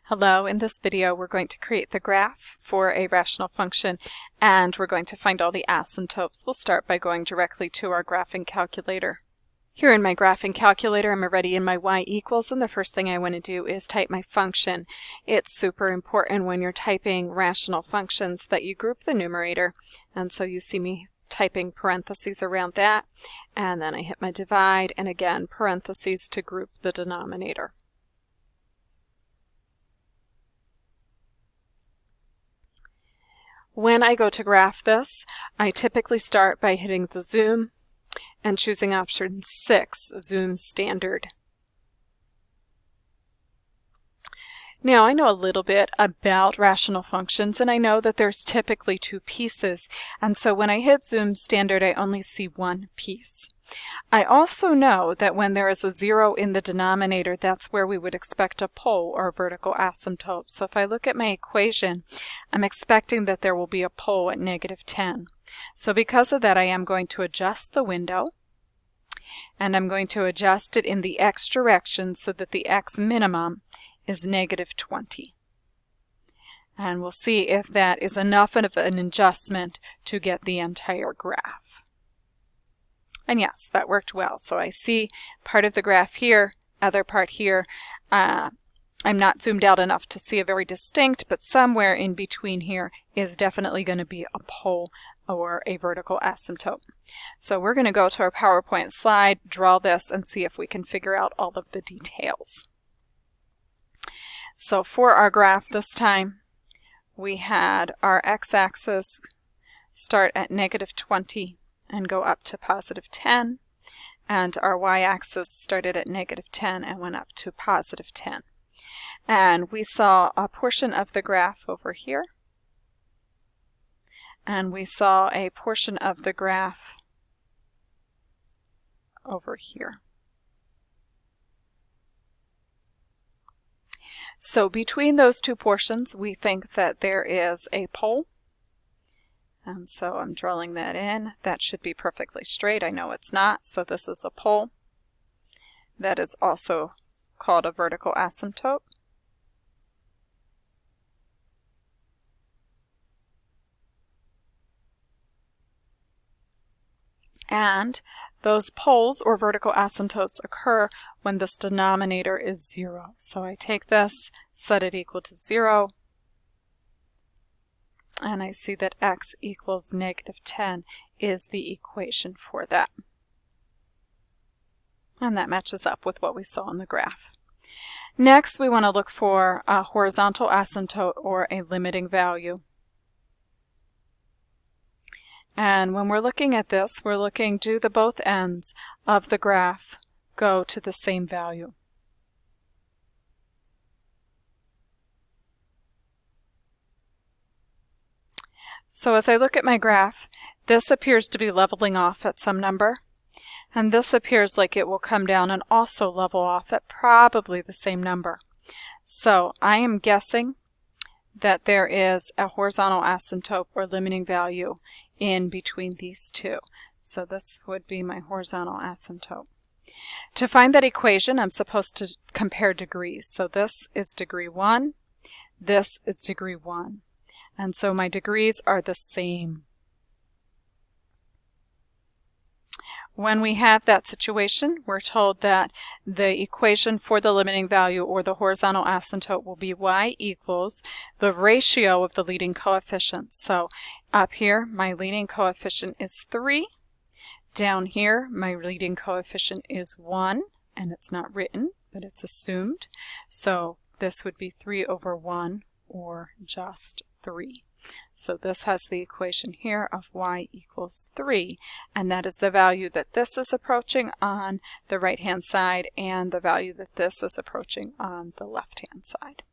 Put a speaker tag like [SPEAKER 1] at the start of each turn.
[SPEAKER 1] Hello, in this video we're going to create the graph for a rational function and we're going to find all the asymptotes. We'll start by going directly to our graphing calculator. Here in my graphing calculator I'm already in my y equals, and the first thing I want to do is type my function. It's super important when you're typing rational functions that you group the numerator, and so you see me typing parentheses around that, and then I hit my divide and again parentheses to group the denominator. When I go to graph this, I typically start by hitting the zoom and choosing option 6, zoom standard. Now I know a little bit about rational functions, and I know that there's typically two pieces, and so when I hit zoom standard I only see one piece. I also know that when there is a 0 in the denominator, that's where we would expect a pole or vertical asymptote. So if I look at my equation, I'm expecting that there will be a pole at -10. So because of that I am going to adjust the window, and I'm going to adjust it in the x direction so that the x minimum is -20. And we'll see if that is enough of an adjustment to get the entire graph. And yes, that worked well. So I see part of the graph here, other part here. I'm not zoomed out enough to see a very distinct, but somewhere in between here is definitely going to be a pole or a vertical asymptote. So we're going to go to our PowerPoint slide, draw this, and see if we can figure out all of the details. So for our graph this time, we had our x-axis start at -20 and go up to +10, and our y-axis started at -10 and went up to +10. And we saw a portion of the graph over here, and we saw a portion of the graph over here. So between those two portions we think that there is a pole. And so I'm drawing that in. That should be perfectly straight. I know it's not, so this is a pole. That is also called a vertical asymptote. And those poles or vertical asymptotes occur when this denominator is 0. So I take this, set it equal to 0, and I see that x equals -10 is the equation for that. And that matches up with what we saw in the graph. Next, we want to look for a horizontal asymptote or a limiting value. And when we're looking at this, we're looking, do the both ends of the graph go to the same value? So as I look at my graph, this appears to be leveling off at some number, and this appears like it will come down and also level off at probably the same number. So I am guessing that there is a horizontal asymptote or limiting value in between these two. So this would be my horizontal asymptote. To find that equation, I'm supposed to compare degrees. So this is degree 1, this is degree 1. And so my degrees are the same. When we have that situation, we're told that the equation for the limiting value or the horizontal asymptote will be y equals the ratio of the leading coefficients. So up here, my leading coefficient is 3. Down here, my leading coefficient is 1, and it's not written, but it's assumed. So this would be 3 over 1, or just 3. So this has the equation here of y equals 3, and that is the value that this is approaching on the right-hand side and the value that this is approaching on the left-hand side.